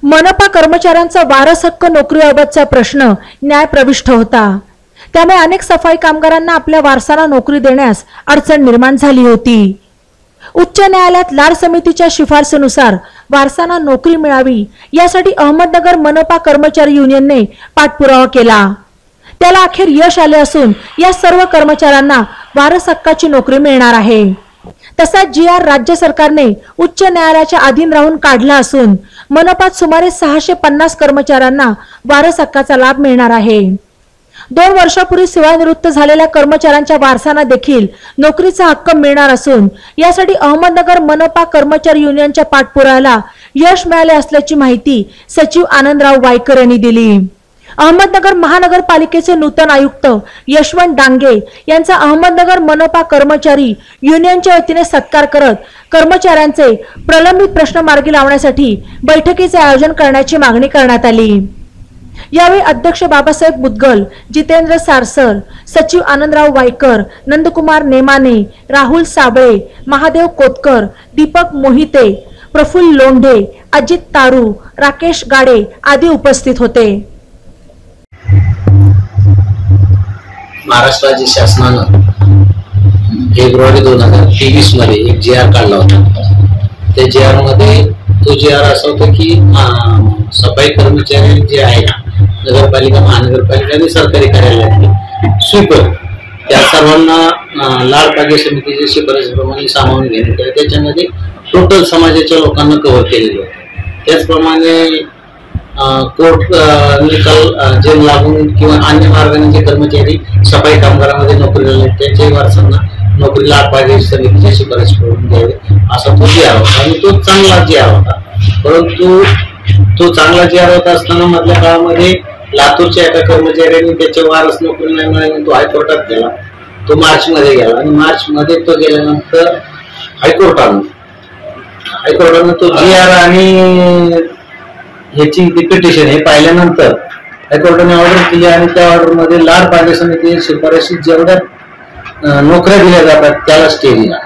मनपा कर्मचाऱ्यांचा वारस हक्क नोकरीबाबतचा प्रश्न न्यायप्रविष्ट होता। त्यामुळे अनेक सफाई कामगारांना आपल्या वारसाला नोकरी देण्यास अडचण निर्माण झाली होती। उच्च न्यायालयात लाड समितीच्या शिफारसीनुसार वारसांना नोकरी मिळावी यासाठी अहमदनगर मनपा कर्मचारी युनियनने पाठपुरावा केला। त्याला अखेर यश आले असून या सर्व कर्मचाऱ्यांना वारस हक्काची नोकरी मिळणार आहे। तसा GR राज्य सरकारने उच्च न्यायालयाच्या अधीन राहून काढला असून मनपात सुमारे 650 कर्मचाऱ्यांना वारस हक्काचा लाभ मिळणार आहे। 2 वर्षापूर्वी सेवानिवृत्त झालेल्या कर्मचाऱ्यांच्या वारसांना देखील नोकरीचा हक्क मिळणार असून यासाठी अहमदनगर मनपा कर्मचारी युनियनच्या पाठपुराव्याला यश मिळाले असल्याची माहिती सचिव आनंदराव वायकर यांनी दिली। अहमदनगर महानगरपालिकेचे नूतन आयुक्त यशवंत डांगे यांचा अहमदनगर मनपा कर्मचारी युनियनच्या वतीने सत्कार करत कर्मचाऱ्यांचे प्रलंबित प्रश्न मार्गी लावण्यासाठी बैठकीचे आयोजन करण्याची मागणी करण्यात आली। यावेळी अध्यक्ष बाबासाहेब मुदगल, जितेंद्र सारसर, सचिव आनंदराव वायकर, नंदकुमार नेमाने, राहुल साबळे, महादेव कोतकर, दीपक मोहिते, प्रफुल्ल लोंढे, अजित तारू, राकेश गाडे आदी उपस्थित होते। महाराष्ट्र राज्य शासनानं फेब्रुवारी 2023 मध्ये एक GR काढला होता। त्या GR मध्ये तो GR असा होता की सफाई कर्मचारी जे आहेत नगरपालिका, महानगरपालिका आणि सरकारी कार्यालयातले स्वीपर त्या सर्वांना लाड कार्य समितीच्या शिफारसीप्रमाणे सामावून घेण्यात आले। त्याच्यामध्ये टोटल समाजाच्या लोकांना कव्हर केलेलं होतं। त्याचप्रमाणे कोर्ट निकाल जे लागून किंवा अन्य मार्गाने जे कर्मचारी सफाई कामगारांमध्ये नोकरीला लागले त्यांच्याही वारसांना नोकरी लाड कार्य समितीच्या शिफारस करून द्यावे असा तो GR होता आणि तो चांगला GR होता। परंतु तो चांगला GR होता असताना मधल्या काळामध्ये लातूरच्या एका कर्मचाऱ्यांनी त्याच्या वारस नोकरी नाही मिळाली, तो हायकोर्टात गेला। तो मार्च मध्ये गेला आणि मार्च मध्ये तो गेल्यानंतर हायकोर्टानं तो GR आणि ह्याची पिटिशन हे पाहिल्यानंतर हायकोर्टाने ऑर्डर केली आणि त्या ऑर्डर मध्ये लाड कार्य समिती शिफारशी जेवढ्या नोकऱ्या दिल्या जातात त्याला स्टे दिला,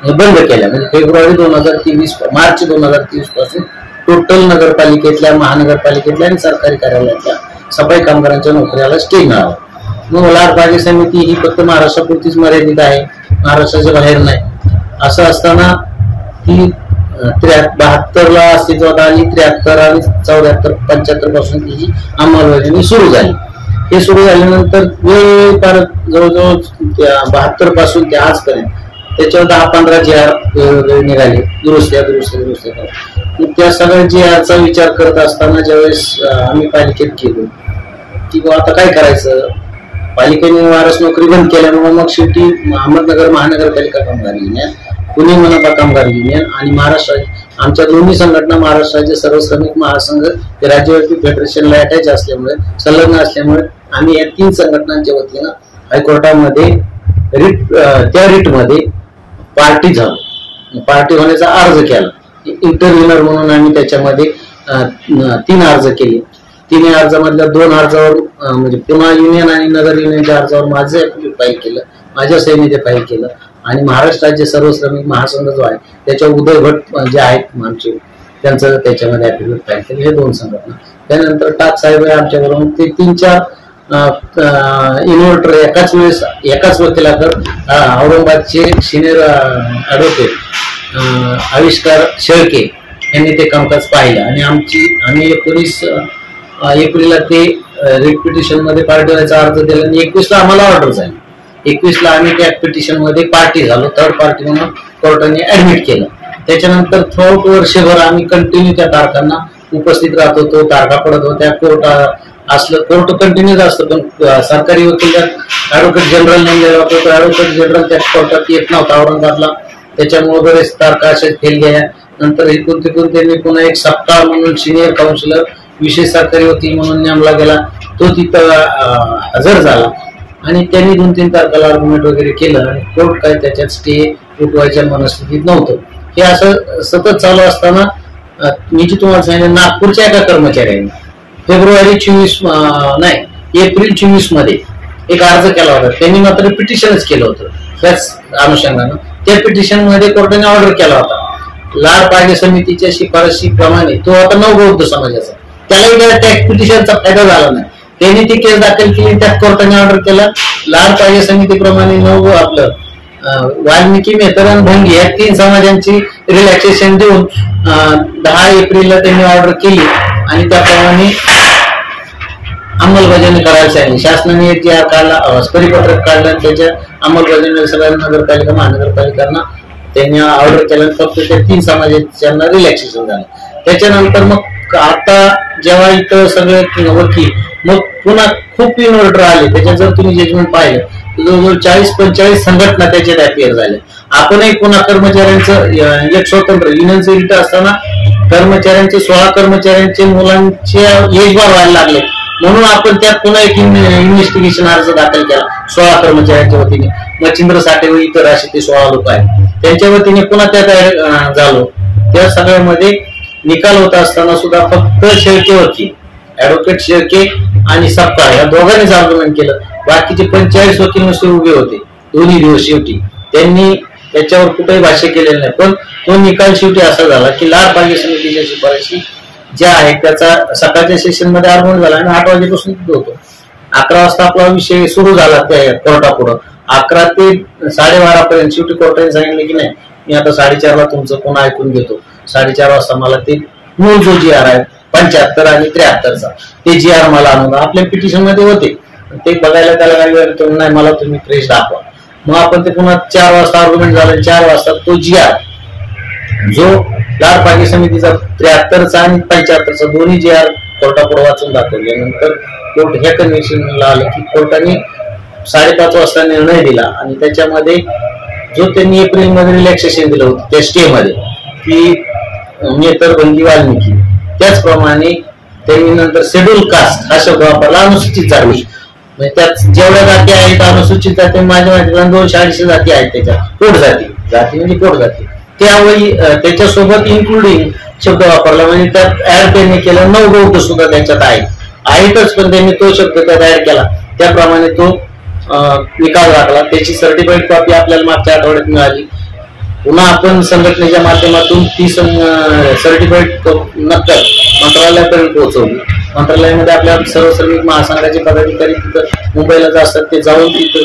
बंद केल्या। म्हणजे फेब्रुवारी 2023 मार्च 2023 पासून टोटल नगरपालिकेतल्या, महानगरपालिकेतल्या आणि सरकारी कार्यालयातल्या सफाई कामगारांच्या नोकऱ्याला स्टे मिळाला। मग लाड कार्य समिती ही फक्त महाराष्ट्रापुरतीच मर्यादित आहे, महाराष्ट्राच्या बाहेर नाही। असं असताना ती 72 ला अस्तित्वात आली, 73 आणि 74, 75 पासून तिची अंमलबजावणी सुरू झाली। हे सुरू झाल्यानंतर वेळ जवळजवळ 72 पासून ते आजपर्यंत त्याच्यावर 10-15 GR निघाले, दुरुस्त्या त्या सगळ्या GRचा विचार करत असताना ज्यावेळेस आम्ही पालिकेत गेलो की आता काय करायचं, पालिकेने वारस नोकरी बंद केल्यामुळे मग शेवटी अहमदनगर महानगरपालिका कामगार युनियन, पुणे मनपा कामगार युनियन आणि महाराष्ट्र आमच्या दोन्ही संघटना महाराष्ट्र राज्य सर्व श्रमिक महासंघ हे राज्यव्यापी फेडरेशनला अटॅच असल्यामुळे, संलग्न असल्यामुळे आम्ही या 3 संघटनांच्या वतीनं हायकोर्टामध्ये त्या रिटमध्ये पार्टी झालो, पार्टी होण्याचा अर्ज केला। इंटरव्ह्युनर म्हणून आम्ही त्याच्यामध्ये 3 अर्ज केले। 3 अर्जामधल्या 2 अर्जावर म्हणजे पुणे युनियन आणि नगर युनियनच्या अर्जावर माझं ऍफिडेव्हिट फाईल केलं, माझ्या सहीने फाईल केलं आणि महाराष्ट्र राज्य सर्व श्रमिक महासंघ जो आहे त्याच्या उदय भट जे आहेत आमचे त्यांचं त्याच्यामध्ये ऍफिडेव्हिट फाईल केलं, हे 2 संघटना। त्यानंतर टाक साहेब आमच्याबरोबर ते 3-4 इन्व्हर्टर एकाच वेळेस एकाच वकिलाकडे औरंगाबादचे सिनियर ऍडव्होकेट आविष्कार शेळके यांनी ते कामकाज पाहिलं आणि आम्ही 19 एप्रिलला ते रिट पिटिशन मध्ये पार्टी व्हायचा अर्ज दिला आणि 21 ला आम्हाला ऑर्डर झाली। 21 ला आम्ही त्या पिटिशन मध्ये पार्टी झालो, थर्ड पार्टी म्हणून कोर्टाने ऍडमिट केलं। त्याच्यानंतर थ्रूआउट वर्षभर आम्ही कंटिन्यू त्या तारखांना उपस्थित राहत होतो, तारखा पडत होत्या। कोर्ट कंटिन्यूच असतं, पण सरकारी वकील ऍडव्होकेट जनरल नेमलेला होता, तो ऍडव्होकेट जनरल त्या कोर्टात येत नव्हता औरंगाबादला, त्याच्यामुळे बरेच तारखा अशाच फेल गेल्या। नंतर इकडून तिकडून त्यांनी पुन्हा एक सप्ताह म्हणून सिनियर काउन्सिलर विशेष सरकारी वकील म्हणून नेमला गेला, तो तिथं हजर झाला आणि त्यांनी 2-3 तारखेला आर्ग्युमेंट वगैरे केलं आणि कोर्ट काय त्याच्यात स्टे उठवायच्या मनस्थितीत नव्हतं। हे असं सतत चालू असताना मी जी तुम्हाला सांगितलं, नागपूरच्या एका कर्मचाऱ्यांनी एप्रिल 24 मध्ये एक अर्ज केला होता, त्यांनी मात्र पिटिशनच केलं होतं त्याच अनुषंगानं। त्या पिटिशन मध्ये कोर्टाने ऑर्डर केला होता लाड पाहिजे समितीच्या शिफारशीप्रमाणे तो आता नवबौद्ध समाजाचा, त्यालाही त्या टॅक्स पिटिशनचा फायदा झाला नाही. त्यांनी ती केस दाखल केली, त्यात कोर्टाने ऑर्डर केला लाड पाहिजे समितीप्रमाणे आपलं वाल्मिकी, मेहतर आणि भंगी या 3 समाजांची रिलॅक्सेशन देऊन 10 एप्रिलला त्यांनी ऑर्डर केली आणि त्याप्रमाणे अंमलबजावणी करायला सांगितली. शासनाने एक GR काढला, परिपत्रक काढलं, त्याच्या अंमलबजावणी सगळ्या नगरपालिका महानगरपालिकांना त्यांनी ऑर्डर केलं. फक्त त्या 3 समाजाच्यांना रिलॅक्सेशन झालं. त्याच्यानंतर मग आता जेव्हा इथं सगळे वकील मग पुन्हा खूप इन्व्हर्टर आले, त्याच्यात जर तुम्ही जजमेंट पाहिलं जवळजवळ 40-45 संघटना त्याच्यात अपियर झाल्या. आपणही पुन्हा कर्मचाऱ्यांचं एक स्वतंत्र युनियन असताना कर्मचाऱ्यांचे 16 कर्मचाऱ्यांचे मुलांचे एज बार व्हायला लागले, म्हणून आपण त्यात पुन्हा एक इन्व्हेस्टिगेशन अर्ज दाखल केला 16 कर्मचाऱ्यांच्या वतीने. मच्छिंद्र साठे व इतर असे ते 16 लोक आहेत, त्यांच्या वतीने पुन्हा त्यात झालो. त्या सगळ्यामध्ये निकाल होत असताना सुद्धा फक्त शेळके वकील, ऍडव्होकेट शेळके आणि सपकाळ या दोघांनीच आर्ग्युमेंट केलं. बाकीचे 45 वकील नुसते उभे होते दोन्ही दिवस. शेवटी त्यांनी त्याच्यावर कुठेही भाष्य केलेलं नाही. पण तो निकाल शेवटी असा झाला की लाड पाहिजे समितीच्या शिफारशी ज्या आहेत त्याचा सकाळच्या सेशन मध्ये आर्ग्युमेंट झाला आणि 8 वाजेपासून होतो. 11 वाजता आपला विषय सुरू झाला त्या कोर्टापुढं. 11 ते 12:30 पर्यंत शेवटी कोर्टाने सांगितले की नाही, मी आता 4:30ला तुमचं पुन्हा ऐकून घेतो. 4:30 वाजता मला ते मूळ जो GR आहे 75 आणि 73चा ते GR मला आणून आपल्या पिटिशन मध्ये होते, ते बघायला त्याला काही वेळ नाही, मला तुम्ही फ्रेश दाखवा. मग आपण ते पुन्हा 4 वाजता आर्ग्युमेंट झालं. 4 वाजता तो GR जो लाड पाहिजे समितीचा 73चा आणि 75चा दोन्ही GR कोर्टापुढे वाचून दाखवल्यानंतर कोर्ट ह्या कन्व्हेन्शनला आलं की कोर्टाने 5:30 वाजता निर्णय दिला आणि त्याच्यामध्ये जो त्यांनी एप्रिलमध्ये रिलॅक्सेशन दिलं होतं त्या स्टे मध्ये की मेहतर, भंगी, वाल्मिकी, त्याचप्रमाणे त्यांनी नंतर शेड्यूल कास्ट हा शब्द वापरला, अनुसूचित जाती. म्हणजे त्यात जेवढ्या जाती आहेत अनुसूचित जाती माझ्या माहितीला 200-250 जाती आहेत. त्याच्यात पोट जाती म्हणजे पोट जाती, त्यावेळी त्याच्यासोबत इन्क्लुडिंग शब्द वापरला. म्हणजे त्यात ऍड त्यांनी केलं नवबौद्ध सुद्धा त्याच्यात आहेतच, पण त्यांनी तो शब्द त्यात ऍड केला. त्याप्रमाणे तो निकाल राखला. त्याची सर्टिफाईड कॉपी आपल्याला मागच्या आठवड्यात मिळाली. पुन्हा आपण संघटनेच्या माध्यमातून ती सर्टिफाईड नक्कल मंत्रालयापर्यंत पोहोचवली. मंत्रालयामध्ये आपल्या सर्व श्रमिक महासंघाचे पदाधिकारी तिथं मुंबईला जे असतात ते जाऊन तिथं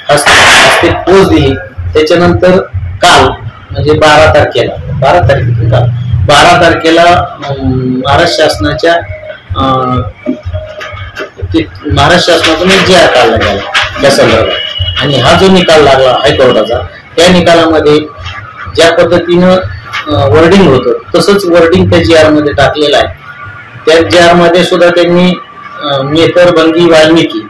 हस्ते पोच दिली. त्याच्यानंतर काल म्हणजे 12 तारखेला महाराष्ट्र शासनातून एक GR काढला गेला त्या संदर्भात. आणि हा जो निकाल लागला हायकोर्टाचा, त्या निकालामध्ये ज्या पद्धतीनं वर्डिंग होतं तसंच वर्डिंग त्या GR मध्ये टाकलेलं आहे. त्या GR मध्ये सुद्धा त्यांनी मेहतर, भंगी, वाल्मिकी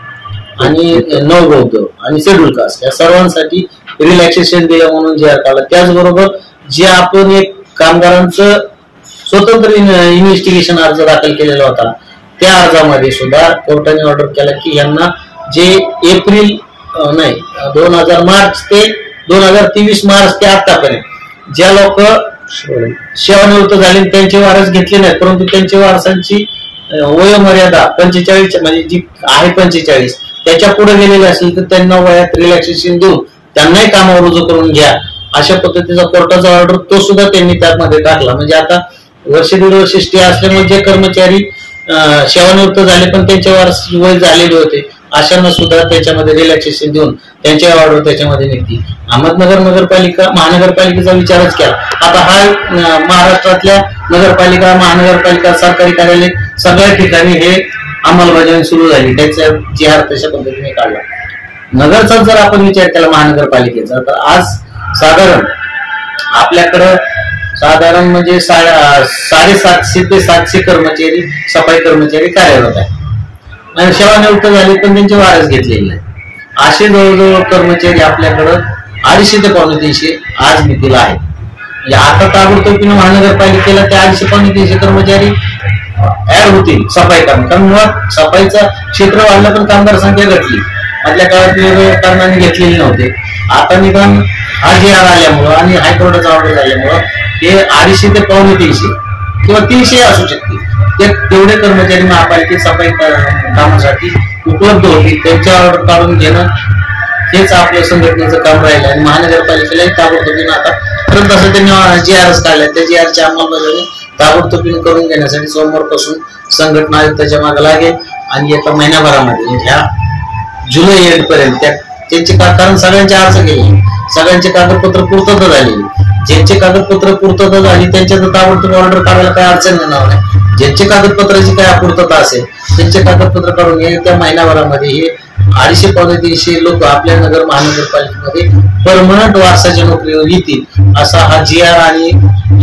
आणि नवबौद्ध आणि शेड्यूल कास्ट या सर्वांसाठी रिलॅक्सेशन दिलं म्हणून GR काढला. त्याचबरोबर जे आपण एक कामगारांचं स्वतंत्र इन्व्हेस्टिगेशन अर्ज दाखल केलेला होता त्या अर्जामध्ये सुद्धा कोर्टाने ऑर्डर केला की यांना जे एप्रिल 2000 मार्च ते 2023 मार्च ते आतापर्यंत ज्या लोक सेवानिवृत्त झाले त्यांचे वारस घेतले नाहीत, परंतु त्यांच्या वारसांची वयोमर्यादा 45 म्हणजे जी आहे 45 त्याच्या पुढे गेलेले असेल तर त्यांना वयात रिलॅक्सेशन देऊन त्यांनाही कामावर रुजू करून घ्या अशा पद्धतीचा कोर्टाचा ऑर्डर तो सुद्धा त्यांनी त्यामध्ये टाकला. म्हणजे आता 1-1.5 वर्ष स्टे असल्यामुळे जे कर्मचारी सेवानिवृत्त झाले पण त्यांचे वारस वय झालेले होते अशांना सुद्धा त्याच्यामध्ये रिलॅक्सेशन देऊन त्यांच्या ऑर्डर त्याच्यामध्ये निघतील. अहमदनगर महानगरपालिकेचा विचारच केला. आता हा महाराष्ट्रातल्या नगरपालिका, महानगरपालिका, सरकारी कार्यालय सगळ्या ठिकाणी हे अंमलबजावणी सुरू झाली. त्याचा GR तशा पद्धतीने काढला. नगरचा जर आपण विचार केला महानगरपालिकेचा तर आज साधारण आपल्याकडं साधारण म्हणजे 750 ते 700 कर्मचारी सफाई कर्मचारी कार्यरत आहेत आणि सेवानिवृत्त झाले पण त्यांचे वारस घेतलेले नाही. असे जवळजवळ कर्मचारी आपल्याकडं 250 ते 350 आज मितीला आहेत. म्हणजे आता ताबडतोबीनं महानगरपालिकेला ते 250-300 कर्मचारी ऍड होतील सफाई काम, कारण मुळात सफाईचं क्षेत्र वाढलं पण कामगार संख्या घटली. मधल्या काळात वेगवेगळ्या कारणाने घेतलेले नव्हते. आता निदान हा GR आल्यामुळं आणि हायकोर्टाचा ऑर्डर झाल्यामुळं हे 250 ते 350 किंवा 300 असू शकते ते तेवढे कर्मचारी महापालिकेत सफाई कामासाठी उपलब्ध होतील. त्यांच्या ऑर्डर काढून घेणं हेच आपल्या संघटनेचं काम राहिलं आणि महानगरपालिकेलाही ताबडतोबीनं आता परंतु असं त्यांनी GRच काढलाय. त्या GRची अंमलबजावणी ताबडतोबीने करून घेण्यासाठी सोमवारपासून संघटना आयुक्ताच्या मागे लागेल आणि येत्या महिन्याभरामध्ये ह्या जुलै एंड पर्यंत त्यांचे कारण सगळ्यांचे अर्ज केले, सगळ्यांचे कागदपत्र पूर्तता झाली. ज्यांचे कागदपत्र पूर्तता झाली त्यांच्या ताबडतोब ऑर्डर काढायला काही अडचण येणार नाही. ज्यांचे कागदपत्राची काय अपूर्तता असेल त्यांचे कागदपत्र काढून येत्या महिन्याभरामध्ये हे 250-300 लोक आपल्या नगर महानगरपालिकेमध्ये परमनंट वारसाच्या नोकरीवर येतील असा हा GR आणि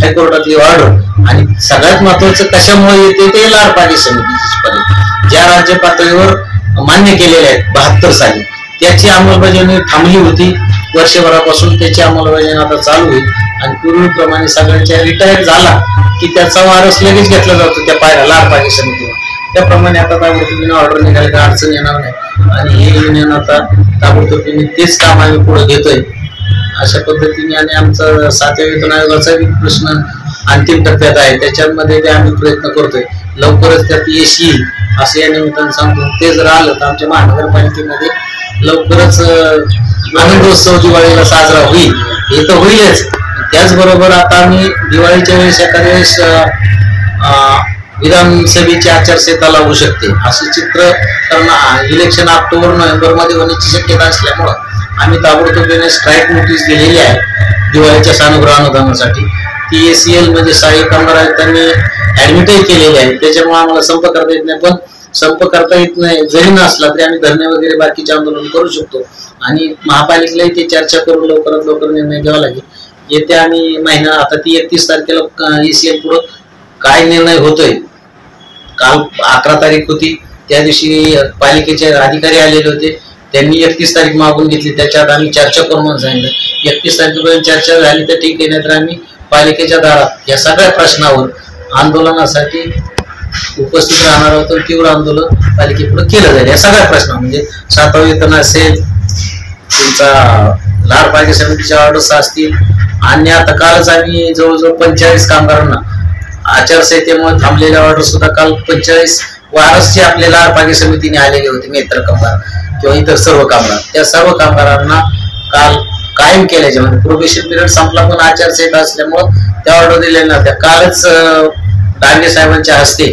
हायकोर्टातली ऑर्डर. आणि सगळ्यात महत्वाचं कशामुळे येते ते लाडपाडी समितीची ज्या राज्य पातळीवर मान्य केलेले आहेत 72 साली, त्याची अंमलबजावणी थांबली होती वर्षभरापासून. त्याची अंमलबजावणी आता चालू होईल आणि पूर्वीप्रमाणे सगळ्यांच्या रिटायर झाला की त्याचा वारस लगेच घेतला जातो त्या लाडपाडी समितीवर. त्याप्रमाणे आता ताबडतोबीने ऑर्डर निघाले का अडचण येणार नाही. आणि हे युनियन आता ताबडतोबीने तेच काम आम्ही पुढे घेतोय अशा पद्धतीने. आणि आमचा 7व्या वेतन आयोगाचा प्रश्न अंतिम टप्प्यात आहे, त्याच्यामध्ये ते आम्ही प्रयत्न करतोय. लवकरच त्यात यश येईल असं या निमित्तानं सांगतो. ते जर आलं तर आमच्या महानगरपालिकेमध्ये लवकरच आनंदोत्सव दिवाळीला साजरा होईल. हे तर होईलच, त्याचबरोबर आता आम्ही दिवाळीच्या वेळेस एखाद्या वेळेस विधानसभेची आचारसंहिता लागू शकते असं चित्र, कारण इलेक्शन ऑक्टोबर-नोव्हेंबर मध्ये होण्याची शक्यता असल्यामुळं आम्ही ताबडतोबीने स्ट्राईक नोटीस दिलेली आहे दिवाळीच्या सानुग्रह अनुदानासाठी. ती ACL म्हणजे सहाय्यक कामगार आयुक्तांनी ऍडमिटही केलेली आहे. त्याच्यामुळे आम्हाला संप करता येत नाही, पण संप करता येत नाही जरी नसला तरी आम्ही धरणे वगैरे बाकीचे आंदोलन करू शकतो. आणि महापालिकेलाही ते चर्चा करून लवकरात लवकर निर्णय घ्यावा लागेल. येत्या आणि महिना आता ती 31 तारखेला ACL पुढं काय निर्णय होतोय. काल 11 तारीख होती, त्या दिवशी पालिकेचे अधिकारी आलेले होते, त्यांनी 31 तारीख मागून घेतली. त्याच्यात आम्ही चर्चा करून म्हणून सांगितलं 31 तारखेपर्यंत चर्चा झाली तर ठीक आहे, नाहीतर आम्ही पालिकेच्या दारात या सगळ्या प्रश्नावर आंदोलनासाठी उपस्थित राहणार आहोत. तीव्र आंदोलन पालिकेपुढे केलं जाईल या सगळ्या प्रश्न, म्हणजे 7वं वेतन असेल, तुमचा लाडपाडी समितीच्या ऑर्डर्स असतील. आणि आता कालच आम्ही जवळजवळ 45 कामगारांना आचारसंहितेमुळे थांबलेल्या ऑर्डर सुद्धा काल 45 वारस जे आपल्या लाडपाडी समितीने आलेले होते, मित्र कामगार किंवा इतर सर्व कामगार, त्या सर्व कामगारांना काल कायम केल्याच्या म्हणजे प्रोबेशन पिरियड संपला पण आचारसंहिता असल्यामुळं त्या ऑर्डर दिलेल्या नव्हत्या. कालच डांगे साहेबांच्या हस्ते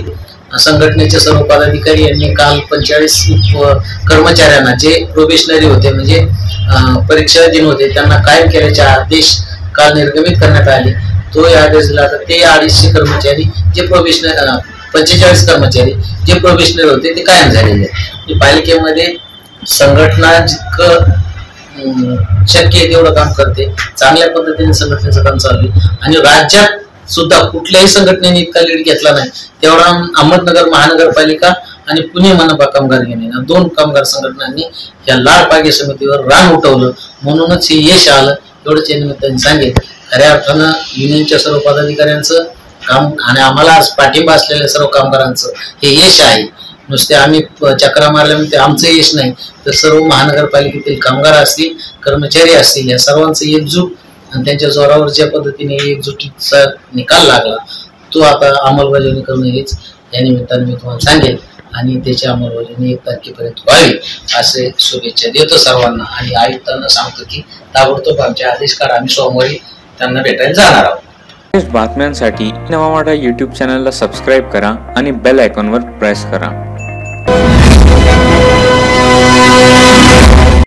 संघटनेचे सर्व पदाधिकारी यांनी काल 45 कर्मचाऱ्यांना जे प्रोबेशनरी होते म्हणजे परीक्षा दिन होते त्यांना कायम केल्याचे आदेश काल निर्गमित करण्यात आले. तो आदेश दिला तर ते 250 कर्मचारी जे प्रोबेशनर 45 कर्मचारी जे प्रोबेशनरी होते ते कायम झालेले आहेत. पालिकेमध्ये संघटना जितकं शक्य आहे तेवढं काम करते, चांगल्या पद्धतीने संघटनेचं काम चालू आहे. आणि राज्यात सुद्धा कुठल्याही संघटनेने इतका लीड घेतला नाही तेवढा अहमदनगर महानगरपालिका आणि पुणे मनपा कामगार युनियन 2 कामगार संघटनांनी या लाडपाडी समितीवर रान उठवलं, म्हणूनच हे यश आलं एवढंच या निमित्ताने सांगेल. खऱ्या अर्थानं युनियनच्या सर्व पदाधिकाऱ्यांचं काम आणि आम्हाला आज पाठिंबा असलेल्या सर्व कामगारांचं हे यश आहे. नुसते आम्ही चक्रा मारल्यामुळे आमचं यश नाही, तर सर्व महानगरपालिकेतील कामगार असतील, कर्मचारी असतील, या सर्वांचं एकजूट आणि त्यांच्या जोरावर ज्या पद्धतीने एकजुटीचा निकाल लागला तो आता अंमलबजावणी करणं हेच या निमित्ताने मी तुम्हाला सांगेल. आणि त्याची अंमलबजावणी 1 तारखेपर्यंत व्हावी असे शुभेच्छा देतो सर्वांना. आणि आयुक्तांना सांगतो की ताबडतोब आमचे आदेश काढा, आम्ही सोमवारी त्यांना भेटायला जाणार आहोत. बातम्यांसाठी नवा मराठा YouTube चॅनलला सबस्क्राईब करा आणि बेल आयकॉनवर प्रेस करा.